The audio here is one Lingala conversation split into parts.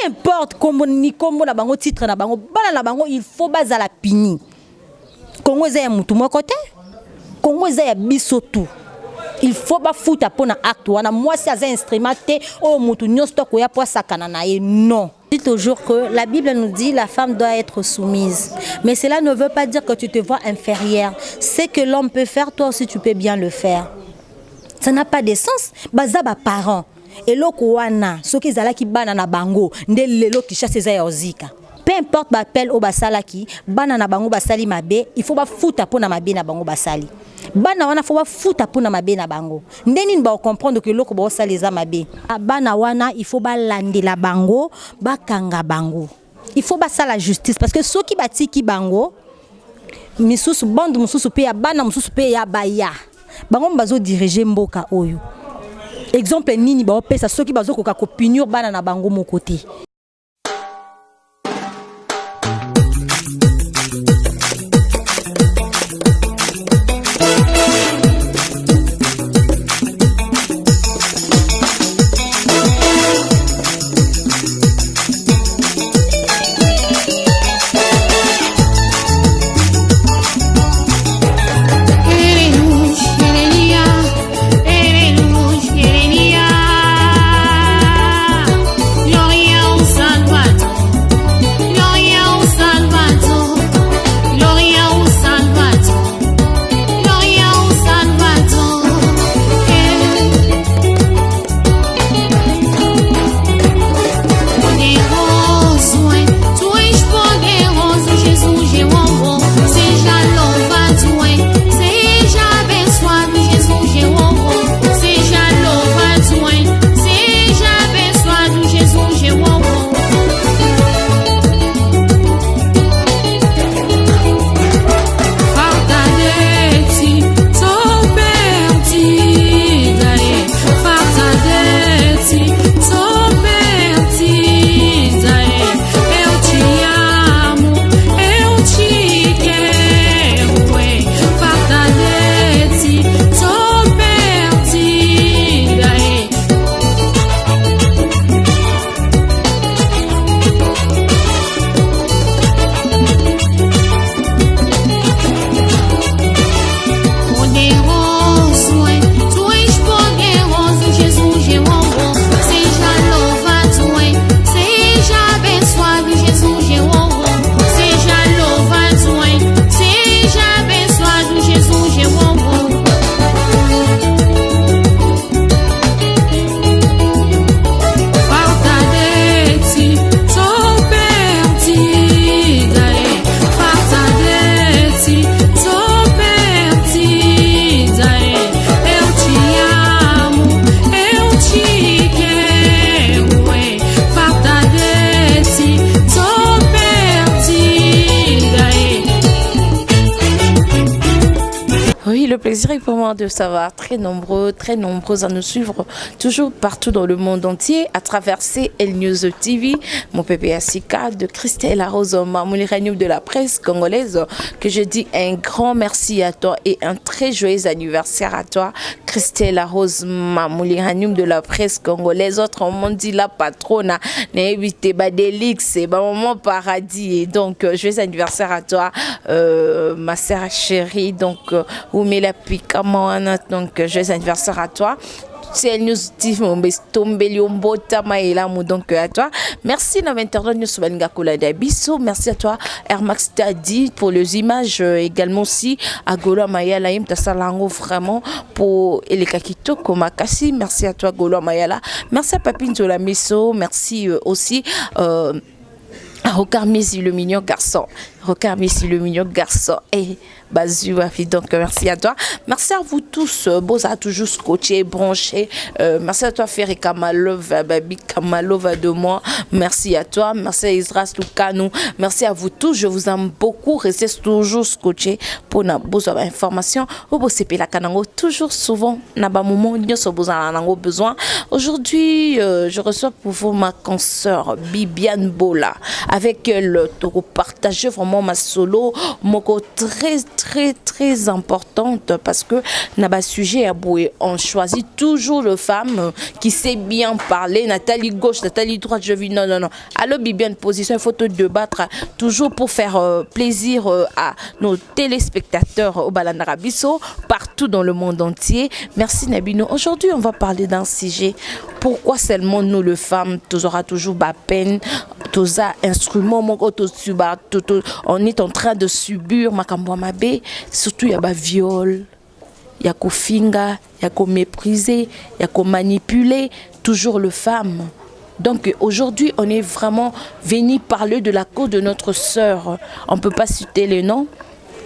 importe comment ni comment na bango titre na bango bana na bango il faut bazala pini. Congo za mutu mo côté Congo za ya biso tout. Il faut pas foutre pour un acte. Moi, c'est un instrument. Oh, mutu nyonsto ko ya po sakana na ye. Non. Je dis toujours que la Bible nous dit la femme doit être soumise. Mais cela ne veut pas dire que tu te vois inférieure. C'est que l'homme peut faire, toi aussi tu peux bien le faire. Ça n'a pas de sens. Bazaba parents. Et loko wana, ceux qui zala ki bana na bango, nde lelo ki chasse za yozika. Peu importe l'appel au basalaki, bana na bango basali mabe, il faut pas foutre pour na mabe na bango basali. Bana wana faut pas foutre pour na mabe na bango. Ndeni ba comprendre que loko ba sali za mabe. Bana wana il faut ba lande la bango, ba kanga bango. Il faut ba ça la justice parce que ceux qui batiki bango, misusu bande misusu pe ya bana misusu pe ya baya. Bango bazo diriger mboka oyo. Exemple nini ba opesa ceux qui bazo koka ko punir bana na bango mon côté. Le plaisir est pour moi de savoir très nombreux à nous suivre toujours partout dans le monde entier à travers CL News TV, mon pépé Asika de Christelle Arose Mamouliranioum de la presse congolaise, que je dis un grand merci à toi et un très joyeux anniversaire à toi Christelle Arose Mamouliranioum de la presse congolaise. Autrement dit la patronne n'évitez pas Delix et maman paradis, et donc joyeux anniversaire à toi ma sœur chérie, donc la Picamana, donc joyeux anniversaire à toi. C'est News TV, mon donc à toi. Merci à merci à toi Airmax Tadi pour les images, également aussi à Golo Mayala Tasalango vraiment pour Elekakito Komakasi. Merci à toi Golo Mayala. Merci à Papine Zola Misso. Merci aussi Regarde Messi le mignon garçon. Regarde Messi le mignon garçon. Et Bazu Wafi, donc merci à toi. Merci à vous tous. Boza toujours scotché, branché. Merci à toi Ferry Kamalova, Babi Kamalova de moi. Merci à toi. Merci à Isras Lukanou. Merci à vous tous. Je vous aime beaucoup. Restez toujours scotché pour na besoin d'informations. Au beau CP la Kanango toujours souvent na ba moment nyoso besoin. Aujourd'hui, je reçois pour vous ma consoeur Bibiane Bola. Avec elle, pour partager vraiment vraiment ma solo moko très très très importante parce que na ba sujet à boué on choisit toujours le femme qui sait bien parler. Nathalie gauche, Nathalie droite, je vis non. Alors bien position, il faut te débattre toujours pour faire plaisir à nos téléspectateurs au Balanarabiso partout dans le monde entier. Merci Nabino. Aujourd'hui, on va parler d'un sujet. Pourquoi seulement nous, les femmes, tu auras toujours ma peine, tous instruments, on est en train de subir ma mabe, surtout il y a ba viol, il y a qu'au finga, il y a qu'au mépriser, il y a qu'au manipuler, toujours les femmes. Donc aujourd'hui, on est vraiment venu parler de la cause de notre sœur. On ne peut pas citer les noms.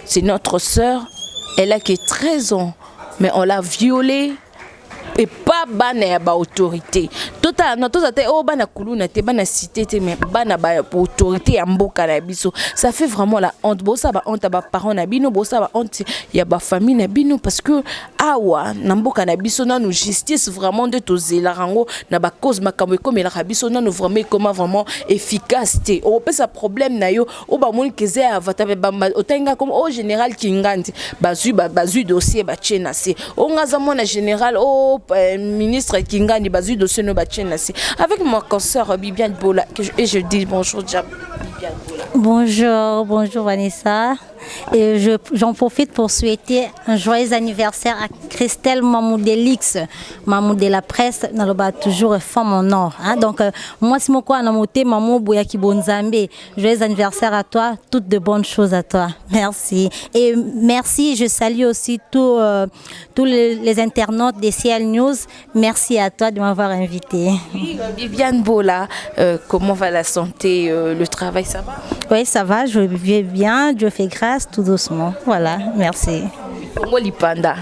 C'est notre sœur. Elle a que 13 ans, mais on l'a violée. Et pas bana ba autorité total na toza te o bana kuluna te bana cité te mais bana ba autorité ya mboka na biso ça fait vraiment la honte bo ça ba honte ba parents na bino bo ça ba honte ya ba famille na bino parce que awa na mboka na biso na nous justice vraiment de tozela rango na ba cause makambo comme la biso na nous vraiment comment vraiment efficacité o pesa problème na yo o ba moni keze avata ba otenga comme au général Kingandi bazu dossier ba chena se o ngaza mona général o ministre Kingani bazu dossier no ba chena se avec ma consoeur Bibiane Bola et je dis bonjour Bibiane Bola. Bonjour Vanessa. Et j'en profite pour souhaiter un joyeux anniversaire à Christelle Mamou Delix, Mamou de la presse, n'a toujours femme en or. Hein? Donc, moi, si mon coin a monté, Mamou Bouyaki Bonzambe, joyeux anniversaire à toi, toutes de bonnes choses à toi. Merci. Et merci, je salue aussi tous les internautes des CL News. Merci à toi de m'avoir invité. Oui, Bibiane Bola, comment va la santé, le travail, ça va? Oui, ça va, je vais bien, Dieu fait grâce. Tout doucement, voilà, merci. Congo Lipanda.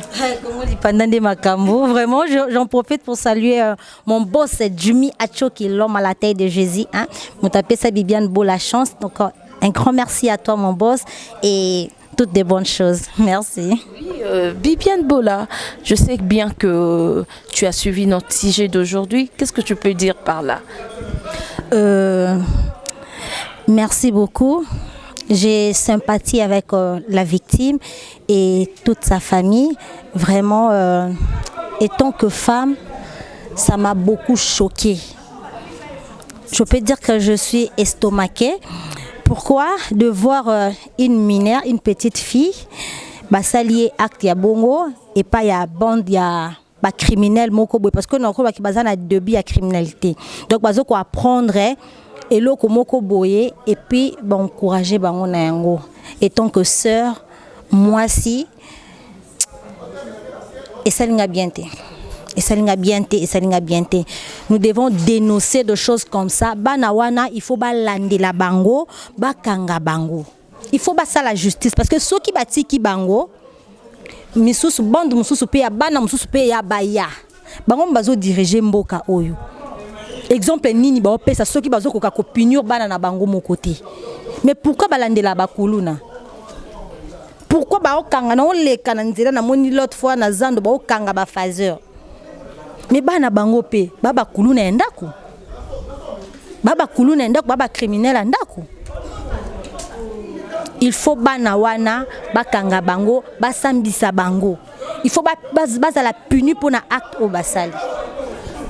Congo Lipanda de Makambo. Vraiment, j'en profite pour saluer mon boss Jumi Acho, qui est l'homme à la taille de Jésus. Hein. Mon tapé ça Bibiane Beau la chance. Donc, un grand merci à toi, mon boss, et toutes des bonnes choses. Merci. Oui, Bibiane Bola, je sais bien que tu as suivi notre sujet d'aujourd'hui. Qu'est-ce que tu peux dire par là? Merci beaucoup. J'ai sympathie avec la victime et toute sa famille. Vraiment, étant que femme, ça m'a beaucoup choquée. Je peux dire que je suis estomaquée. Pourquoi? De voir une mineure, une petite fille, s'allier acte ya bongo et pas ya bande ya criminel moko parce que nous avons des débits à criminalité. Donc, nous devons apprendre et là komoko boye et puis encourager bango na yango étant que sœur moi si et ça linga bien té nous devons dénoncer des choses comme ça bana wana il faut balandela bango bakanga bango il faut basa la justice parce que ceux qui batiki bango misusu bande misusu pe ya bana misusu pe ya baya bango bazo diriger mboka oyo. Exemple nini ba opesa soki bazo koka ko punir bana na bango mon côté. Mais pourquoi balandela bakuluna? Pourquoi ba okanga na oleka na nzela na moni l'autre fois na zando ba okanga ba phaseur. Mais bana bango pe baba kuluna endako. Baba kuluna endako baba criminel endako. Il faut bana wana bakanga bango basambisa bango. Il faut basa la punir pour na acte au basali.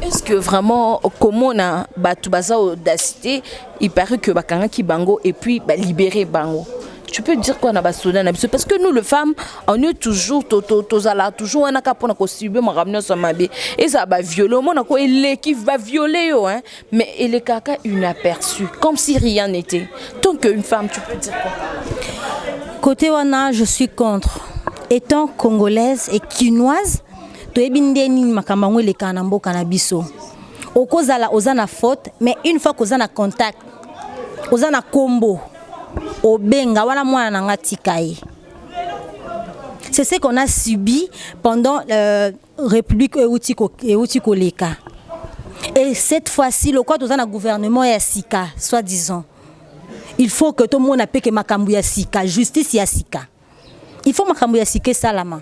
Est-ce que vraiment, comme on a battu audacité, il paraît que bakanga ki bango et puis libérer bango. Tu peux dire quoi na basoda na biso parce que nous les femmes on est toujours toujours on a qu'à pour subir mon ramener sur ma bé et ça va violer on a quoi il qui va violer yo hein mais il est caca inaperçu comme si rien n'était. Tant qu'une femme tu peux dire quoi? Côté wana je suis contre. Étant congolaise et quinoise toyebindeni makambango le kanambo kanabiso okozala ozana faute mais une fois kozana contact ozana kombo obenga wana mwana nanga tikaye. C'est ce qu'on a subi pendant République Eutiko Leka. Et cette fois-ci le quoi ozana gouvernement ya sika soi-disant il faut que tout le monde appelle que makambu ya sika justice ya sika il faut makambu ya sika salama.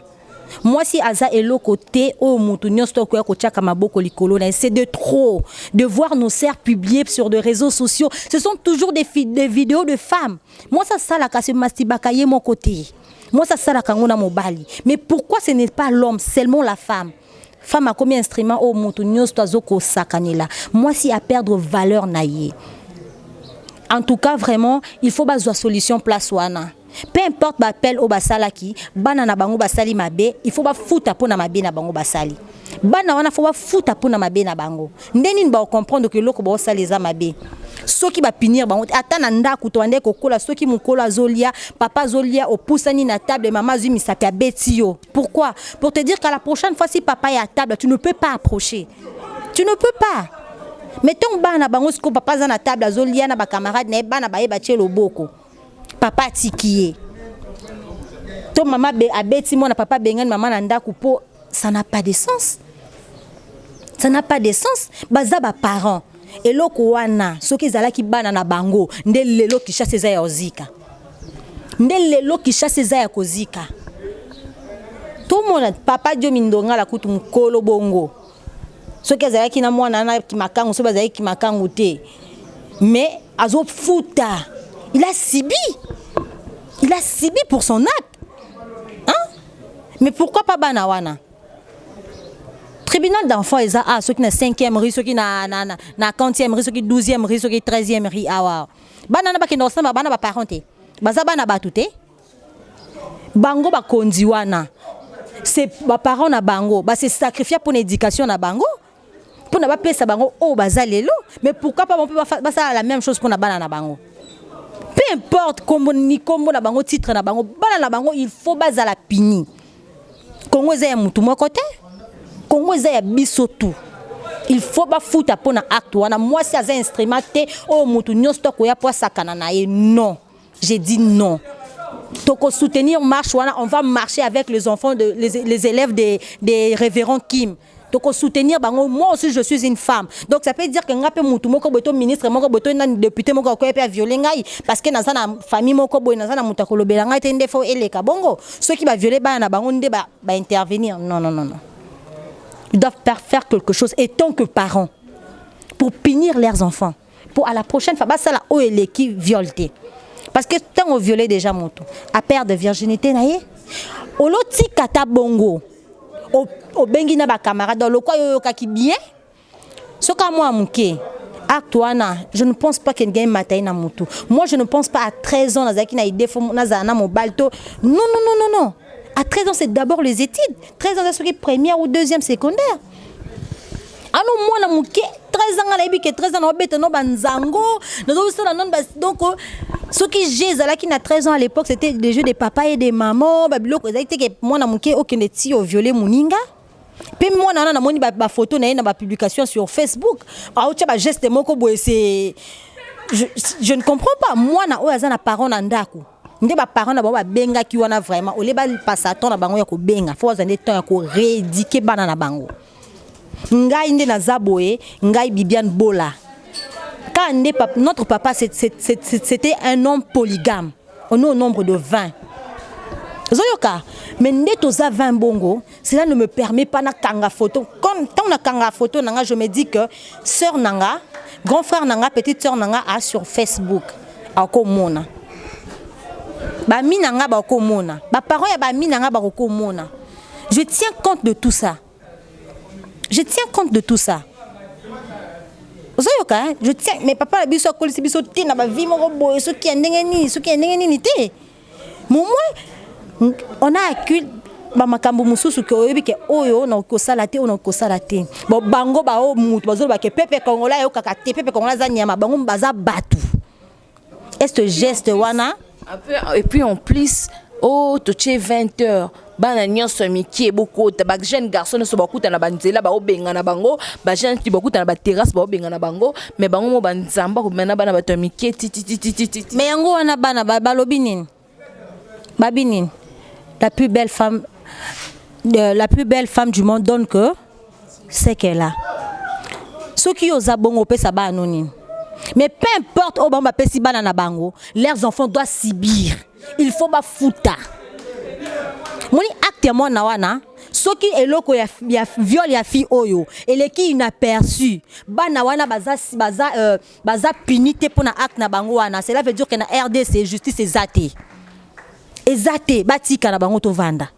Moi si aza elo côté au mutu nyonso ko ko tchaka maboko likolo na c'est de trop de voir nos sœurs publier sur des réseaux sociaux. Ce sont toujours des vidéos de femmes. Moi ça la casse mastibaka ye mon côté. Moi ça la kangona mobali. Mais pourquoi ce n'est pas l'homme, seulement la femme? Femme a combien d'instruments au mutu nyonso tozoko sakanela. Moi si à perdre valeur na ye. En tout cas vraiment, il faut bazoa solution place wana. Peu importe l'appel au basalaki, bana na bango basali mabe, il faut ba futa pona mabe na bango basali. Bana wana faut ba futa pona mabe na bango. Ndeni ba comprendre que loko ba sali za mabe. Soki ba punir bango atana ndaku to ande kokola soki mukolo azolia, papa azolia opusani na table maman zumi sapi abetio. Pourquoi? Pour te dire qu'à la prochaine fois si papa est à table, tu ne peux pas approcher. Tu ne peux pas. Mettons bana bango siko papa za na table azolia na ba camarade na bana ba yeba tchelo boko. Papa tikié. To maman abeti mon papa bengani maman nanda kupo, ça n'a pas de sens. Ça n'a pas de sens. Baza ba parents. Et loko wana soki zala ki bana na bango nde lelo ki chasse za ya ozika. Nde lelo ki chasse za ya kozika. To mona papa dio mindonga la kutu mkolo bongo. Soki zala ki na mwana na ki makangu so bazali ki makangu te. Mais azo futa. Il a subi. Il a subi pour son acte. Hein? Mais pourquoi pas Banawana? Tribunal d'enfants, ils ont ceux qui na 5e rue, ceux qui na 40e rue, ceux qui 12e rue, ceux qui 13e rue. Ah, banana ba kino sama bana ba parenté. Baza bana ba tuté. Bango ba kondiwana. C'est ba parents na bango, ba se sacrifier pour l'éducation na bango. Pour na ba pesa bango o baza lelo, mais pourquoi pas on peut pas faire la même chose pour na bana na bango? Peu importe comment ni comment na bango titre na bango bana na bango il faut baza la pini. Kongo za ya mutu mo côté Kongo za ya biso tout. Il faut ba futa pona acte wana moi si aza instrument te o mutu nyonso to ko ya po sakana na ye non. J'ai dit non. Toko soutenir marche wana on va marcher avec les enfants les élèves des révérends Kim. Donc soutenir bango moi aussi je suis une femme donc ça peut dire que ngape mutu moko boto ministre moko boto na député moko ko pe violer ngai parce que na za na famille moko boy na za na muta ko lobela ngai te ndefo eleka bongo ceux qui va violer ba na bango nde ba intervenir non ils doivent faire quelque chose et tant que parents pour punir leurs enfants pour à la prochaine fois ba ça la o eleki violté parce que tant on violer déjà mutu à perdre de virginité na ye oloti kata bongo au bengi na ba camarade dans le quoi yo kaki bien ce ka moi muke actuana je ne pense pas qu'il gagne matin na mutu moi je ne pense pas à 13 ans nazaki na idée fo na zana mo balto non à 13 ans c'est d'abord les études 13 ans c'est ce première ou deuxième secondaire alors moi na muke 13 ans na que 13 ans na bête no banzango donc ce qui j'ai zalaki na 13 ans à l'époque c'était des jeux de papa et de maman babilo ko zaite que moi na muke aucun ti au violer muninga puis moi na moni ba photo na ba publication sur Facebook a ocha ba geste moko boye c'est je ne comprends pas moi na o azana parents na ndako nde ba parents na ba benga ki wana vraiment ole ba passa temps na bango ya ko benga faut azane temps ya ko rééduquer bana na bango ngai nde na zaboye ngai Bibiane Bola. Quand notre papa c'était un homme polygame. On est au nombre de 20. Zoyoka, mais netoza 20 bongo, cela ne me permet pas na kanga photo. Quand on a kanga photo nanga, je me dis que sœur nanga, grand frère nanga, petite sœur nanga a sur Facebook. Ako mona. Ba mi nanga ba ko mona. Ba parents ya ba mi nanga ba ko mona. Je tiens compte de tout ça. Je tiens compte de tout ça. Je tiens, mais papa, biso kolisi biso ti na ba vie moko boy, ce qui est ndengeni te. Moi, on a accusé ba makambo mususu ke oyebi ke oyo na ko salate on ko salate. Bon bango ba o mutu bazo ba ke pepe kongola yo kaka te pepe kongola za nyama bango baza batu. Est ce geste wana et puis en plus oh tu es 20h bana nyonso miki beaucoup ta ba jeune garçon so bakuta na banzela ba obenga na bango ba jeune ti bakuta na ba terrasse ba obenga na bango mais bango mo banzamba ko mena bana ba to miki ti mais yango wana bana ba lobi nini babinine la plus belle femme du monde donne que c'est qu'elle a ceux qui osent bongo pesa ba anonyme mais peu importe au bamba pesi bana na bango leurs enfants doivent subir il faut ba futa moni acte ya mwana wana soki eloko ya viol ya fille oyo eleki inaperçu bana wana baza puni te mpona acte na bango wana. Cela veut dire que na RDC justice ezate batika na bango tovanda.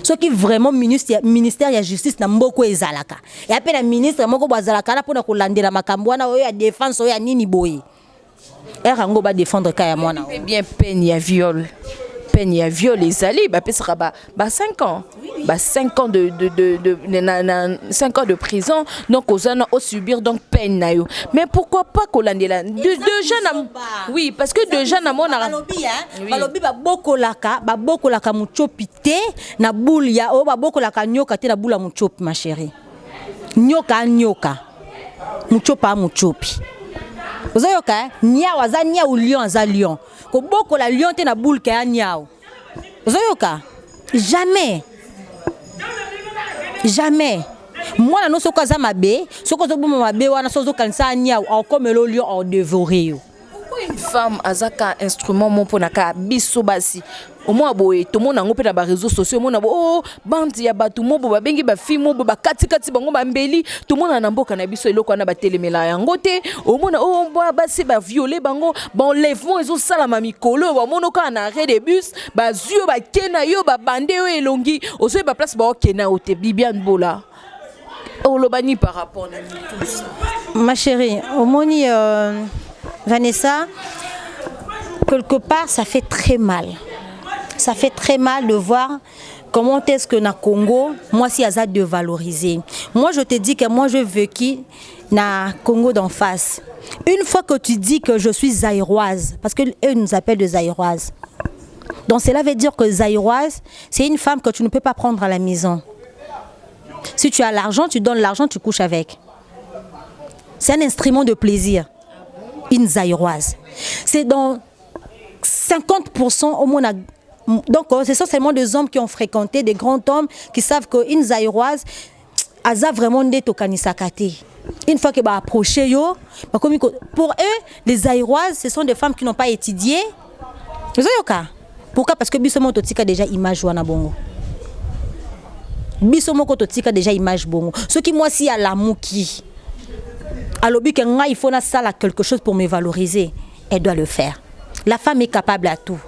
Soki vraiment ministère ya justice na mboko ezalaka ya pe na ministre moko bazalaka na mpona kolandela makambo wana oyo ya défense oyo ya nini boye erango ba défendre ka ya mwana bien peine ya viol. Peine ya viol ezali ba pesaka ba 5 ans. Ba 5 ans de 5 ans de prison donc ozana au subir donc peine na yo. Mais pourquoi pas kolandela déjà na oui parce que déjà na mona balobi ba bokolaka muchopi te na boule ya o ba bokolaka nyoka te na boule muchopi ma chérie. Nyoka muchopa muchopi. Ozoyoka nya waza nya ou lion za lion. Ko boko la lion te na boule ka nyao. Ozoyoka jamais moi no soko za mabe soko zo boma mabe wana sozo kanisa nyao au comme le lion au dévorer yo. Une femme azaka instrument mon pona ka biso basi au moins boye to mona ngo pe na ba réseaux sociaux mona oh bandi ya batu mo ba bengi ba fi mo ba kati bango ba mbeli to mona na mboka na biso eloko na ba telemela yango te au mona oh basi ba violer bango ba enlèvement ezo sala ma mikolo ba mono ka na arrêt de bus ba zio ba kena yo ba bande yo elongi ozo ba place ba kena o te Bibiane Bola olobani par rapport na tout ça. Ma chérie omoni Vanessa, quelque part, ça fait très mal. Ça fait très mal de voir comment est-ce que na Congo, moi si Azad de valoriser. Moi, je te dis que moi, je veux qui na Congo d'en face. Une fois que tu dis que je suis zaïroise, parce qu'eux nous appellent de zaïroise. Donc cela veut dire que zaïroise, c'est une femme que tu ne peux pas prendre à la maison. Si tu as l'argent, tu donnes l'argent, tu couches avec. C'est un instrument de plaisir. Une zaïroise. C'est dans 50% au moins. Donc, c'est seulement des hommes qui ont fréquenté, des grands hommes qui savent qu'une zaïroise a vraiment des tokanisakate. Une fois qu'ils vont approcher, pour eux, les zaïroises, ce sont des femmes qui n'ont pas étudié. Pourquoi? Parce que Bissomo Totika déjà image wana bongo. Bissomo Totika déjà image bongo. Ce qui moi si à l'amour qui. Alors, il faut quelque chose pour me valoriser. Elle doit le faire. La femme est capable à tout.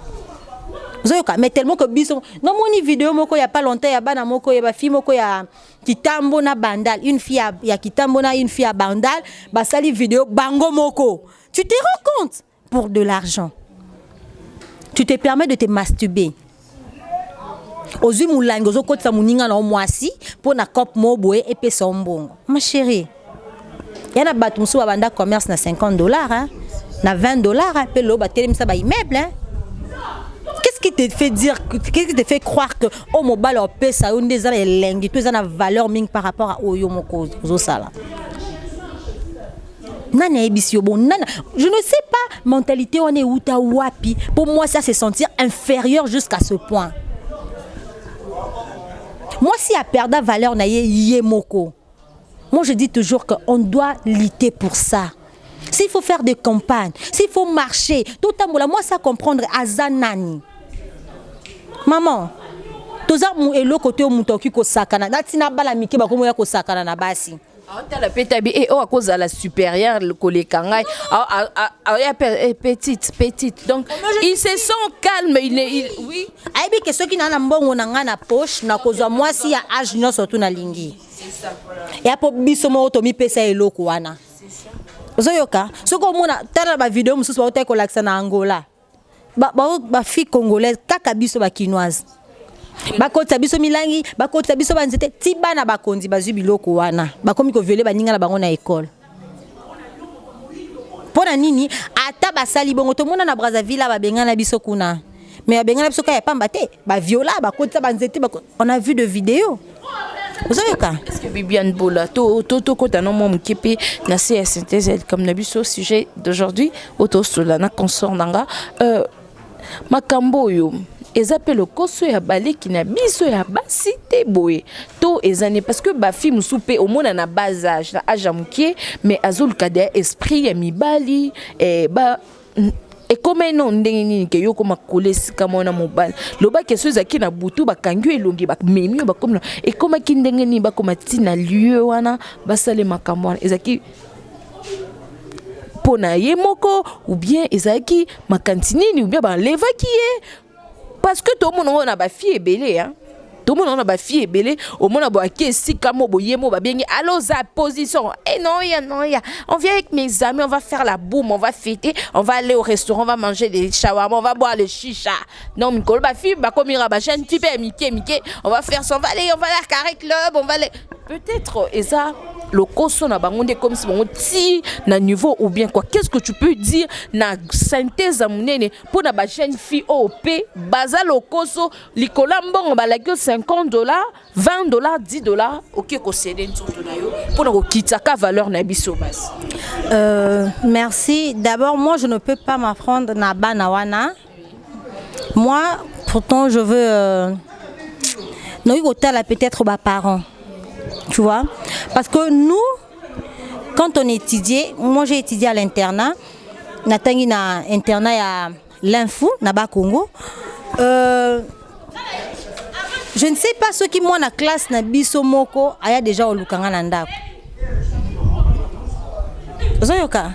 Mais tellement que Bisson, non mon vidéo moko il y a pas longtemps il y a bana moko il y a fille moko il y a kitambo na bandal une fille il y a kitambo na une fille à bandal ba sali vidéo bango moko. Tu te rends compte pour de l'argent. Tu te permets de te masturber. Ozu mulango zo kotsa muninga na mwasi pour na cop moboé et pe sombongo. Ma chérie. Il y a des gens qui ont commerce na $50, hein, na $20, hein, puis l'eau batterie ça ba immeuble, hein. Qu'est-ce qui te fait dire, qu'est-ce qui te fait croire que oh mon bal au pèse ça une des années lengi, tout ça na valeur ming par rapport à oyo moko zo sala. Nana ebisio bon nana, je ne sais pas mentalité on est uta wapi. Pour moi ça c'est sentir inférieur jusqu'à ce point. Moi si a perdu valeur na ye moko. Moi, je dis toujours qu'on doit lutter pour ça. S'il faut faire des campagnes, s'il faut marcher, tout à l'heure, moi, ça comprendre à Zanani. Maman, tout ça, moi, et le côté où mutoki ko sakana, natina bala miki ba komo ya ko sakana na basi. La pétabi et à cause de la supérieure le collègue kangai petite donc ils se sont calmes oui aibi que ceux qui n'ont mbongo na na poche na kozwa moi si ya âge no surtout na lingi c'est ça et apo biso mo to mi pesa eloko wana c'est ça ozoyoka soko mona tala ba vidéo mususu ba oteko laksa na Angola ba fille congolaise kaka biso ba kinoise bakota biso milangi bakota biso banzete ti bana bakonzi bazwi biloko wana bakomi ko violer baninga na bango na école pona nini ata basali bongo to mona na Brazzaville ba benga na biso kuna mais benga na biso ka ya pamba te ba viola bakota banzete on a vu de vidéos. Est-ce que Bibiane Bola to kota no mom kipi na synthèse comme na biso sujet d'aujourd'hui auto solana consort nanga makambo yo ezapelo koso ya baleki na biso ya basi te boye to ezane parce que ba fille musupe au mona na bas âge na âge mukie mais azul kada esprit ya mibali ba Et comme non ndenge ke yo koma kole sika mona mobali loba ke so ezaki na butu bakangi elongi ba memi ba comme et comme ki ndenge ni ba koma tina lieu wana basale makambo wana ezaki pona ye moko ou bien ezaki makantini ou bien ba leva ki ye parce que tout le monde on a ba fille belé hein. Tout le monde on a ba fille belé au monde a ba ki sika mo boye mo ba bien allo za position et non ya on vient avec mes amis on va faire la boum on va fêter on va aller au restaurant on va manger des shawarma on va boire le chicha non mikolo ba fille ba komira ba chaîne type Mickey on va faire ça on va aller à Carré Club on va aller peut-être et ça le coso na bango comme si on ti na niveau ou bien quoi qu'est-ce que tu peux dire na synthèse amunene pour na ba jeune fille OP baza le coso likola mbongo ba la $50 $20 $10 OK ko céder nzoto na yo pour na ko kitaka valeur na biso basi. Merci. D'abord moi je ne peux pas m'apprendre na banawana. Moi pourtant je veux non hôtel peut-être ba parents. Tu vois, parce que nous, quand on étudiait, moi j'ai étudié à l'internat, natangi na internat ya l'info na ba Congo. Je ne sais pas ce qui moi na classe na biso moko aya déjà olukanga na ndako. Zoyoka.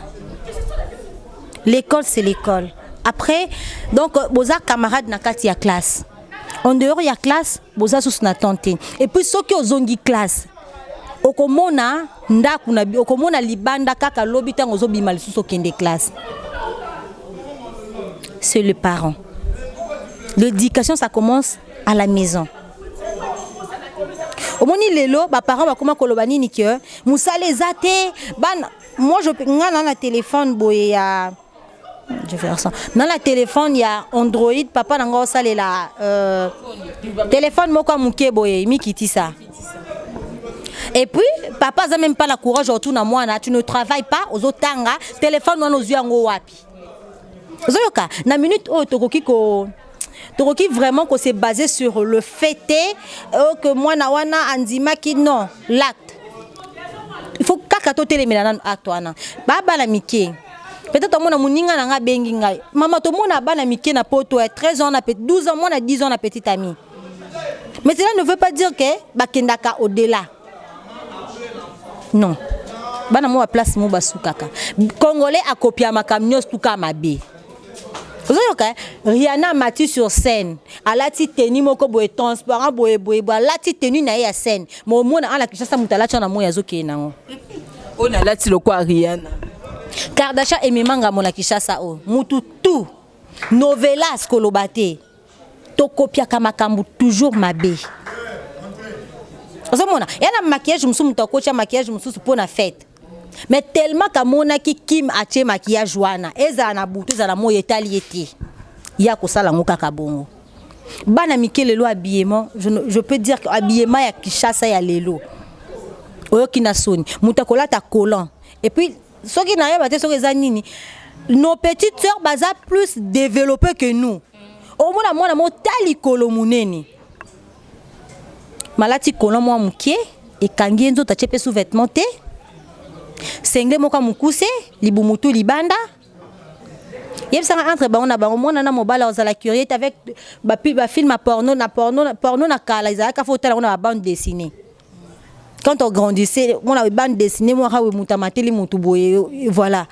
L'école c'est l'école. Après donc boza camarade na kati ya classe. En dehors ya classe, boza sous na tante. Et puis ceux qui ont classe, okomona ndaku na okomona libanda kaka lobi tango zo bima lisusu kende classe. C'est le parent. L'éducation ça commence à la maison. Omoni lelo ba parents ba koma kolobani ni que musale zate ban moi je ngana na téléphone boye ya je vais faire ça. Dans la téléphone, il y a Android. Papa n'a pas salé la téléphone. Moi, comme muke boye, mi kiti ça. Et puis, papa n'a même pas la courage autour de moi. Tu ne travailles pas aux autres tanga. Téléphone, nous nos yeux en haut wapi. Zoyoka. Na minute où Toroki vraiment qu'on s'est basé sur le fait que moi na wana andima ki non l'acte. Il faut kakato télémélan acte wana. Baba la mike. Peut-être que mon ninga nanga bengi ngai. Maman to mona bana mike na poto 13 ans na 12 ans moi na 10 ans na petite amie. Mais cela ne veut pas dire que bakendaka au-delà. Non. Bana mo place mo basukaka. Congolais a copié ma camion tuka mabe. Vous voyez que Rihanna mati sur scène. A la ti teni moko boye transparent boye la ti tenu na ya scène. Mo mona ala kishasa mutala chana mo yazo ke nango. On a la ti lokwa Rihanna. Kardashian et Memanga mona kishasa o mutu tout novelas kolobate to copia kama kambu toujours mabe ozomona yana maquillage musu mutu kocha maquillage musu pour na fête mais tellement kamona ki Kim ache maquillage wana eza na butu za na moyo etali ete ya kosala ngoka kabongo bana mikelelo habillement je peux dire que habillement ya kishasa ya lelo oyo kina soni mutu kolata collant et puis ceux qui n'arrivent pas à nini, nos petites sœurs baza plus développées que nous. Au moins moi na mo tali kolomuneni. Malati kolon moi mukie et kangi nzo ta chepe sous vêtements té. Sengle mo ka mukuse libumutu libanda. Yeb sanga entre ba on a ba mo na mobile aux la curiosité avec ba film porno na kala isa ka photo on a bande dessinée. Quand on grandissait, on avait bande dessinée, moi j'ai mutamateli mutuboye, voilà.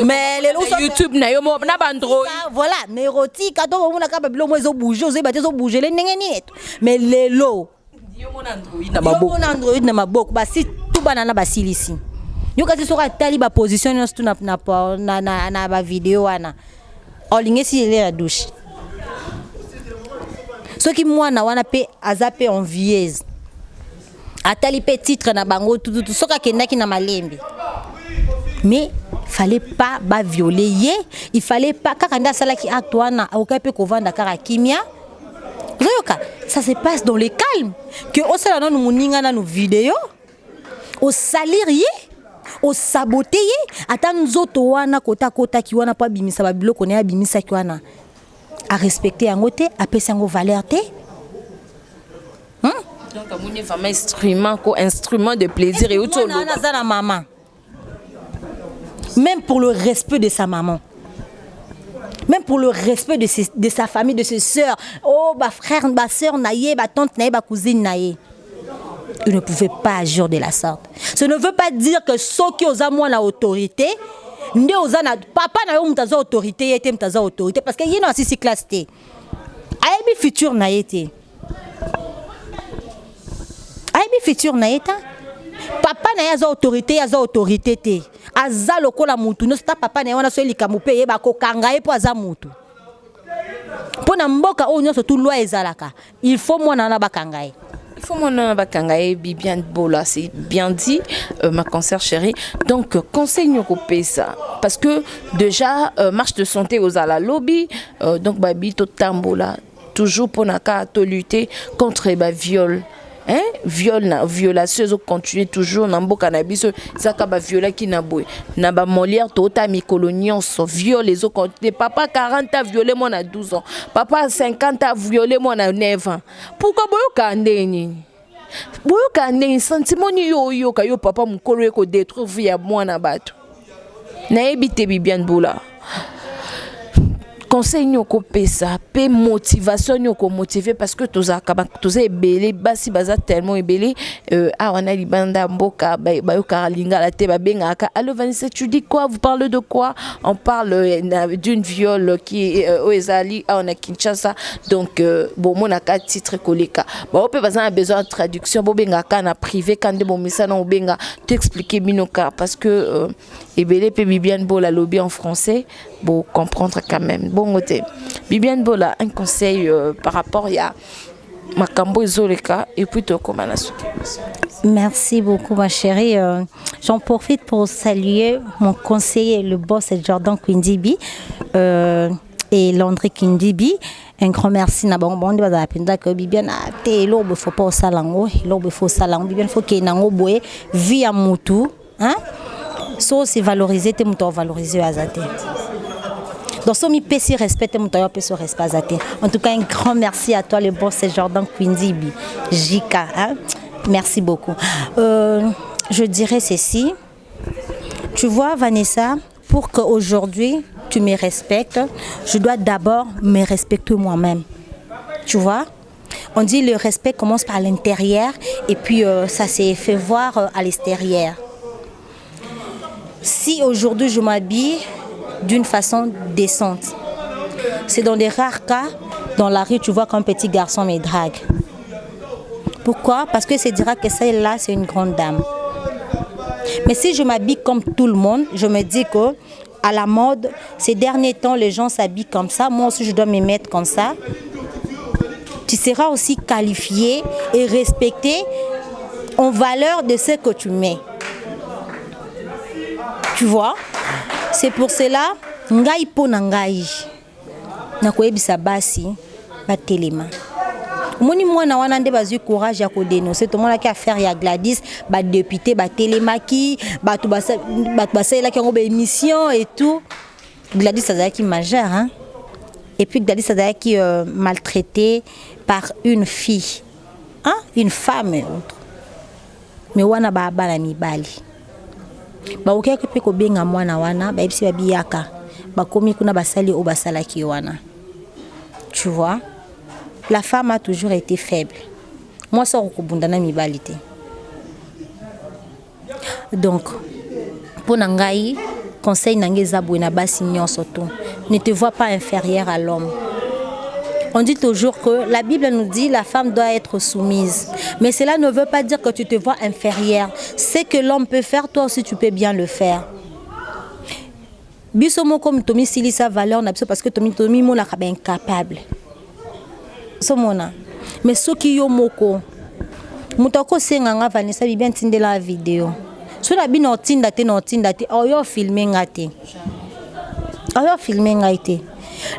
Mais les YouTube na yo na bandro. Voilà, mais érotique, quand on a capable de bouger, on bouger les nengeni. Mais les lots. Yo mon Android na maboko, ba si tout banana basilisi. Yo kasi sora tali ba position na ba vidéo ana. Olinge si il est à douche. Ce qui moi na wana pe azape envieuse. Atali petit titre na bango tout soka kendaki na malembe. Mais fallait pas ba violer, il fallait pas kakanda sala ki acte wana okape ko vanda kara kimia. Ça se passe dans le calme que au sala na muninga na nos vidéos au salir au saboter ata nzoto wana kota ki wana pa bimisa ba biloko na bimisa ki wana à respecter yango te apesa yango valeur te. Donc, on est vraiment instrument de plaisir et autre. Maman. Même pour le respect de sa maman. Même pour le respect de sa famille, de ses sœurs. Oh, ma frère, ma soeur, naïe, ma tante, naïe, ma cousine, naïe. Il ne pouvait pas agir de la sorte. Ça ne veut pas dire que ceux qui ont moins l'autorité, papa n'a pas d'autorité, il a autorité. Parce qu'il y a une assise classe. Il y a une futur naïe. Il y a une futur naïe. Papa n'a pas autorité, il a autorité. Aza lokola mutu no sta papa na wana so likamupe ye ba ko kangaye po aza mutu pona mboka o nyoso tu loi ezalaka il faut mwana na bakangaye. Il faut mon bakangaye Bibiane Bola, c'est bien dit, ma consoeur chérie. Donc conseil nous couper ça parce que déjà marche de santé aux ala lobby donc babi to tambola toujours pour naka to lutter contre les viol. Hein? Violation continue toujours dans le cannabis ça ka ba viola qui na boy na ba Molière tota micolonion so viol les autres continue papa 40 a violé moi à 12 ans papa 50 a violé moi à 9 ans pourquoi boyo ka ndeni sentiment ni yo ka yo papa mukolo ko détruire vie ya moi na bato na ebité Bibiane Bola conseil nous couper ça pe motivation nous ko motiver parce que tous est belé basi baza tellement belé on a libanda mboka ba yo karalinga la te ba bengaka allo Vanessa tu dis quoi vous parlez de quoi on parle d'une viol qui au ezali on a Kinshasa donc bon mon aka titre koleka ba on peut besoin de traduction bo bengaka na privé quand de bon message on benga t'expliquer binoka parce que ebelé pe Bibiane Bola lobby en français pour comprendre quand même. Bon côté. Bibiane Bola, un conseil par rapport à Makambo Zoleka et puis Tokomanasuke. Merci beaucoup ma chérie. J'en profite pour saluer mon conseiller, le boss Jordan Kindibi et Landry Kindibi. Un grand merci na bonbon de bazapenda que Bibiane a té lobe faut pas salango, lobe faut salango, Bibiane faut que nango boye via mutu, hein? So c'est valoriser tes moutons valoriser azate. Donc so mi pesi respecte moutons pesi respect azate. En tout cas un grand merci à toi le boss Jordan Kindibi, Jika, hein? Merci beaucoup. Je dirais ceci. Tu vois Vanessa, pour qu'aujourd'hui tu me respectes, je dois d'abord me respecter moi-même. Tu vois? On dit le respect commence par l'intérieur et puis ça s'est fait voir à l'extérieur. Si aujourd'hui je m'habille d'une façon décente, c'est dans des rares cas, dans la rue, tu vois qu'un petit garçon me drague. Pourquoi? Parce que c'est dira que celle-là, c'est une grande dame. Mais si je m'habille comme tout le monde, je me dis que à la mode, ces derniers temps, les gens s'habillent comme ça. Moi aussi, je dois me mettre comme ça. Tu seras aussi qualifié et respecté en valeur de ce que tu mets. Tu vois? C'est pour cela, ngai po nangai. Na koyebisa basi ba telema. Moni mwana wana nde bazui courage ya ko dénoncer tout monde qui a faire ya Gladys ba député ba telemaki ba tout ba là qui ont ba émission et tout. Gladys azaki majeur hein. Et puis Gladys azaki maltraité par une fille. Hein? Une femme autre. Mais wana ba bala mibali. Ba oké ko pe ko benga mwana wana ba ebisi ba biyaka. Ba komi kuna basali o basalaki wana. Tu vois? La femme a toujours été faible. Moi, ça rekobundana mibalite. Donc, pour nangai, conseil nangai zabou na basi nyonso to. Ne te vois pas inférieur à l'homme. On dit toujours que la Bible nous dit la femme doit être soumise. Mais cela ne veut pas dire que tu te vois inférieur. Ce que l'homme peut faire, toi aussi tu peux bien le faire. Bisomo comme Tomi sili sa valeur na biso parce que Tomi mona ka ben incapable. Somona. Mais ceux qui yo moko. Mutako senga nga Vanessa Bibiane tindela la vidéo. So la bino tinda te oyo filmer ngate. Oyo filmer ngate.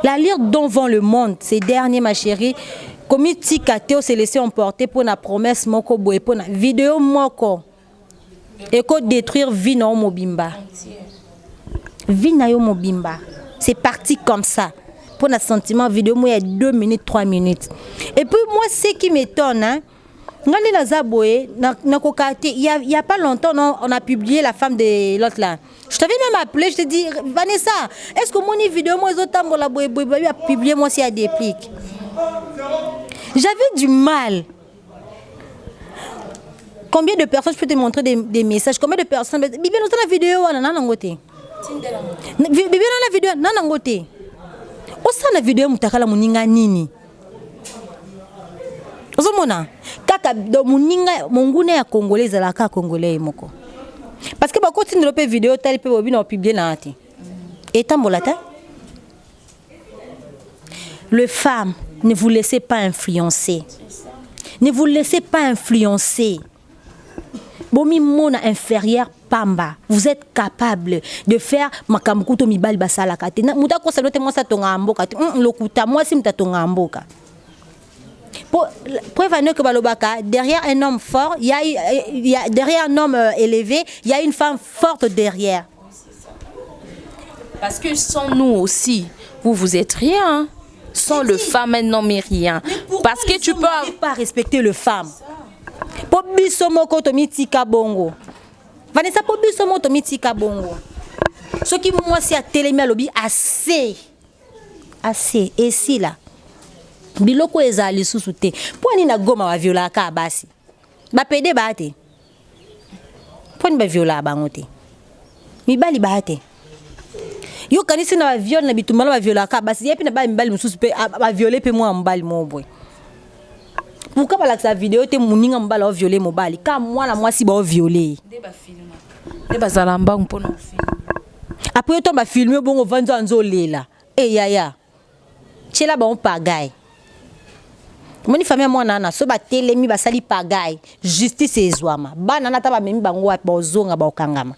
La lire devant le monde ces derniers ma chérie comme tikateo se laisser emporter pour la promesse moko boye pour la vidéo moko. Et ko détruire vie na mobimba. Vie na yo mobimba. C'est parti comme ça. Pour un sentiment vidéo, moi, il y a 2 minutes, 3 minutes. Et puis, moi, ce qui m'étonne, hein, Ngani na zaboé, na kokate, il y a pas longtemps, non, on a publié la femme de l'autre là. Je t'avais même appelé, je te dis, Vanessa, est-ce que mon vidéo, moi, ils ont publié, moi, si à déplique. J'avais du mal. Combien de personnes, je peux te montrer des messages, combien de personnes, Bibi, nous avons la vidéo, on a un côté. Bibi, on a la vidéo, on a un côté. Osa na vidéo, mutakala muninga nini. Ozomona kaka do muninga mongune ya congolais la ka congolais moko parce que ba continue le vidéo tel pe bobi na publier na ati etambolata. Les femmes, ne vous laissez pas influencer, ne vous laissez pas influencer. Bomi mona inférieur pamba, vous êtes capable de faire makamkuto mibali basala kate na muta ko salote moi sa tonga mboka lokuta moi si mta tonga mboka. Preuve à nous que Balobaka, derrière un homme fort, il y a derrière un homme élevé, il y a une femme forte derrière. Parce que sans nous aussi, vous êtes rien. Sans le femme, un homme est rien. Parce que tu peux pas respecter le femme. Po biso moko to mitika bongo. Vanessa po biso moko to mitika bongo. Ce qui moi c'est à télémia lobby assez. Assez et si là. Biloko ezali susute. Poni na goma wa viola ka basi. Ba pede ba te. Poni ba viola bango te. Mibali ba te. Yo kanisi na viola na bitumala ba viola ka basi. Yepi na ba mibali mususu pe ba violer pe moi mbali mo boy. Pourquoi ba la sa vidéo te muninga mbala o violer mobali. Ka moi na moi si ba o violer. De ba filma. De ba zalamba mpona film. Après to ba filmer bongo vanzo anzo lela. Eh yaya. Chela ba on pagaille. Moni famille moi nana so ba telemi ba sali pagaille justice ezwama bana nata ba memi bango wa bozonga ba okangama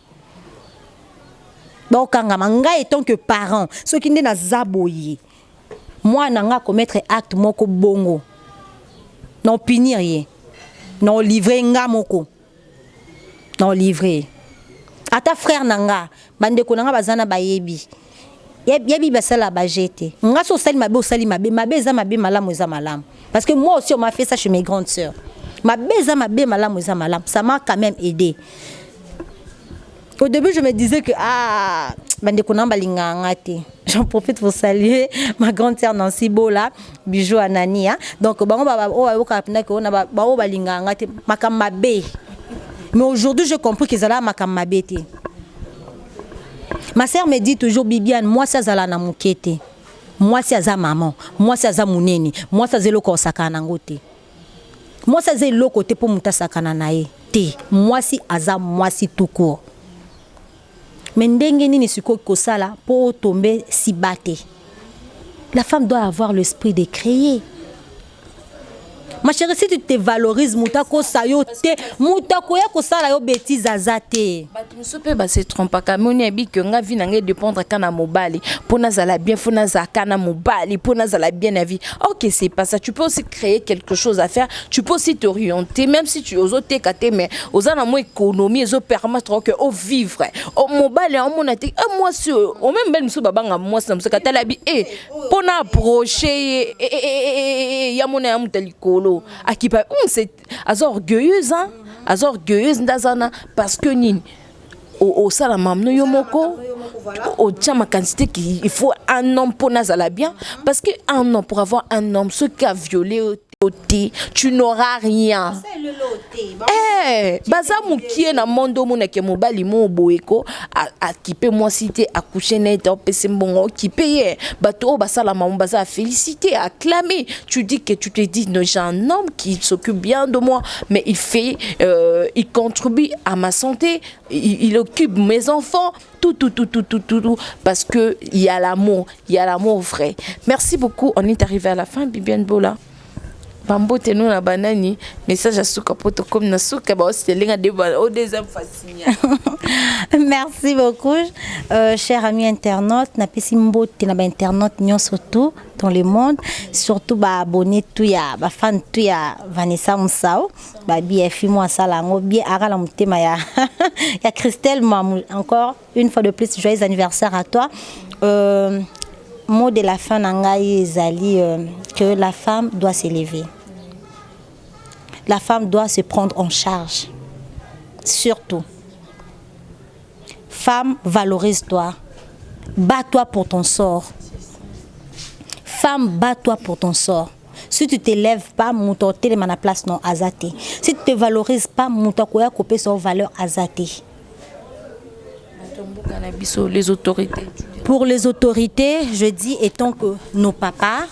ngai étant que parent ce qui na zaboyi moi nanga commettre acte moko bongo non punir ye non livrer nga moko non livrer ata frère nanga bande ko nanga bazana bayebi yebi basala bajete nga so sali mabe za mabe malamu za malamu. Parce que moi aussi, on m'a fait ça chez mes grandes sœurs. Ma beza, malam, ça m'a quand même aidé. Au début, je me disais que, j'en profite pour saluer ma grande sœur Nancy Bola, bijou Anani. Donc, mais aujourd'hui, je comprends qu'ils allaient à ma sœur me dit toujours, Bibiane, moi, ça, zala na mukete. Moi c'est aza maman, moi c'est aza muneni, moi c'est loko sakana ngote. Moi c'est loko te pour muta sakana nae te. Moi si aza moi si tout court. Mais ndenge nini siko kosala pour tomber si bate. La femme doit avoir l'esprit de créer. Ma chérie, si tu te valorises, mutako sayo te, mutako ya kosala yo bêtise azate. Batusupe ba se trompa kamoni abi que nga vi nangé dépendre kana mobali. Pona zala bien, fona za kana mobali, pona zala bien la vie. OK, c'est pas ça. Tu peux aussi créer quelque chose à faire. Tu peux aussi t'orienter même si tu oses te katé mais ozana mo économie, zo permettre que au vivre. Au mobali en monate, moi sur, au même ben musu babanga moi ça musu katala bi pona approcher ya mona ya mutalikolo. Akipa c'est orgueilleuse hein orgueilleuse ndazana parce que nini au sala mamno yomoko au tchama quantité qu'il faut un homme pour nazala bien parce que un homme pour avoir un homme ce qui a violé tu n'auras rien. Baza mukie na mondo mona ke mobali mo boeko a kipe moi cité accoucher net au pc mbongo kipe bato basala mamu baza féliciter acclamer. Tu dis que tu te dis non, j'ai un homme qui s'occupe bien de moi mais il fait il contribue à ma santé, il occupe mes enfants, tout parce que il y a l'amour vrai. Merci beaucoup, on est arrivé à la fin. Bibiane Bola Bambo tenu na banani message à souka poto comme na souka ba aussi linga de au deuxième fascinia. Merci beaucoup chers amis internautes na pesi mbote na ba internautes nyon surtout dans le monde surtout ba abonné tout ya ba fan tout ya Vanessa Moussao ba BFI moi sala ngo bien arala mutema ya ya Christelle Mamou. Encore une fois de plus joyeux anniversaire à toi. Mot de la fin nangai ezali que la femme doit s'élever. la femme doit se prendre en charge. Surtout. Femme, valorise-toi. Bats-toi pour ton sort. Femme, bats-toi pour ton sort. Si tu ne t'élèves pas, tu vas à place non azate. Si tu ne te valorises pas, tu vas couper sur valeur azate. Les autorités. Pour les autorités, je dis, étant que nos papas,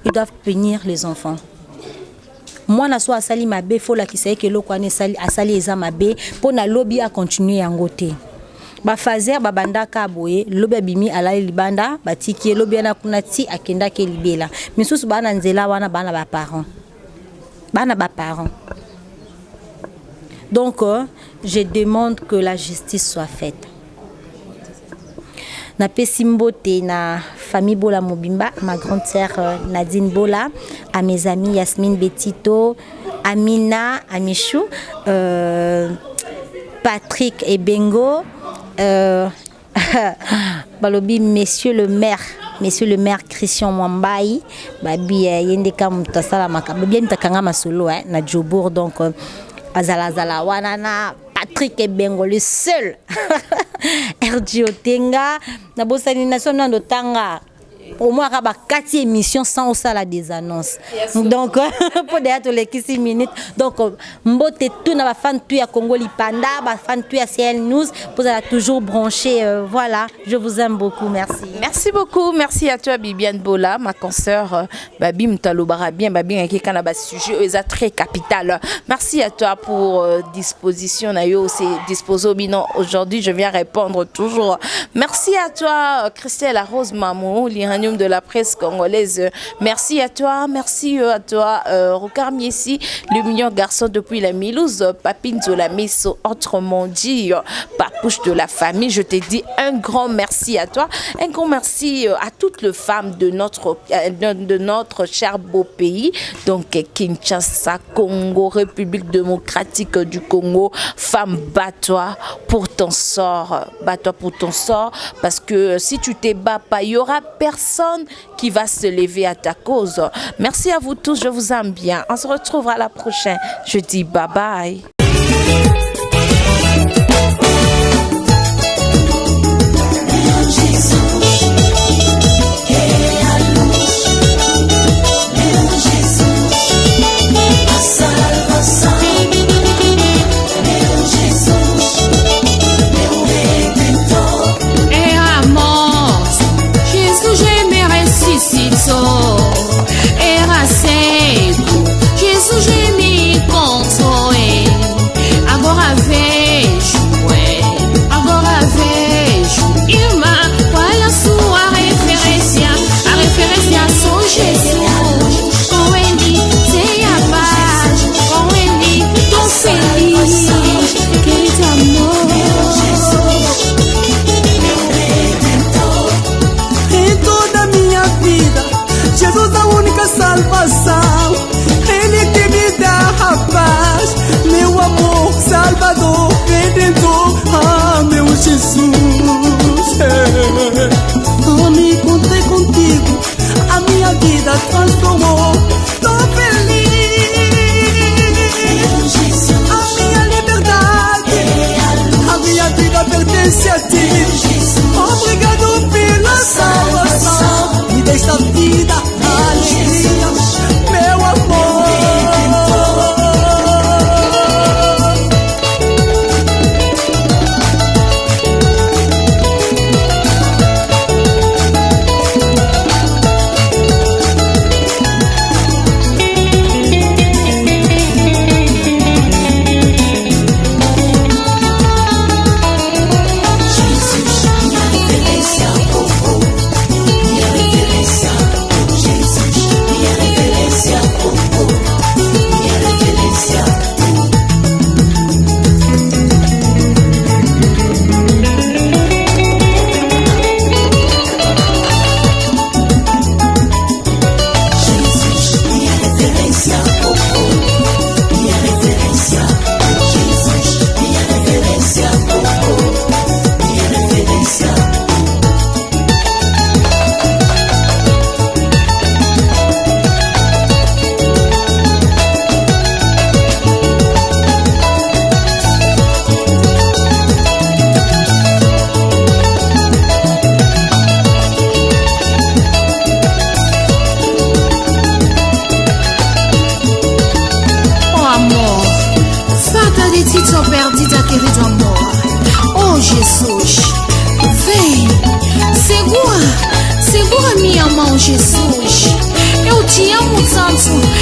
ils doivent punir les enfants. Moi, je suis à Sali Mabe, il faut que je Sali Ezamabe pour na lobby à continuer à ngoter. Ba fazer ba banda ka boye lobby bimi ala libanda ba tiki lobby na kunati akenda ke libela. Misusu bana nzela wana bana ba parents. Bana ba parents. Donc, je demande que la justice soit faite. Na pesimbote na famille Bola Mobimba, ma grande sœur Nadine Bola, à mes amis Yasmine Betito, Amina Amichou, Patrick Ebengo, balobi monsieur le maire Christian Mwambai, babi yendeka mutasala makaba bien takanga masolo na Djobour, donc azala wanana Patrick Ebengo le seul RG Otenga na bosani national de Tanga au moins à 4 émissions sans ça la des annonces. Donc pour derrière tous les 6 minutes, donc mbote tout na ba fan tout ya Congo Lipanda, ba fan tout ya CL News, vous allez toujours brancher. Voilà, je vous aime beaucoup, merci. Merci beaucoup, merci à toi Bibiane Bola, ma consoeur Babi Mtalobara bien Babi qui kana ba sujet très capital. Merci à toi pour disposition na yo c'est disposé binon aujourd'hui, je viens répondre toujours. Merci à toi Christelle Rose Mamou, de la presse congolaise. Merci à toi, Rocard Miessi, le mignon garçon depuis la Milouse, Papine Zola Messo, autrement dit, papouche de la famille. Je te dis un grand merci à toi, un grand merci à toutes les femmes de notre cher beau pays, donc Kinshasa, Congo, République démocratique du Congo. Femme, bats-toi pour ton sort, parce que si tu te bats pas, il y aura personne qui va se lever à ta cause. Merci à vous tous, je vous aime bien. On se retrouvera à la prochaine. Je dis bye bye. Era seco, Jesus me contou. Agora vejo, agora vejo. Irmã, qual é a sua referência? A referência sou Jesus. Com ele sei a paz, com ele tô feliz. Aquele te amor, meu Jesus, meu Redentor. Em toda a minha vida, Jesus a única salvação. Ele que me dá a paz, meu amor, Salvador, Redentor. Ah, meu Jesus, eu me encontrei contigo, a minha vida transformou. Tô feliz, a minha liberdade, a minha vida pertence a ti. Obrigado pela salvação, me desta vida alegria, meu amor. irmão Jesus. Eu te amo tanto,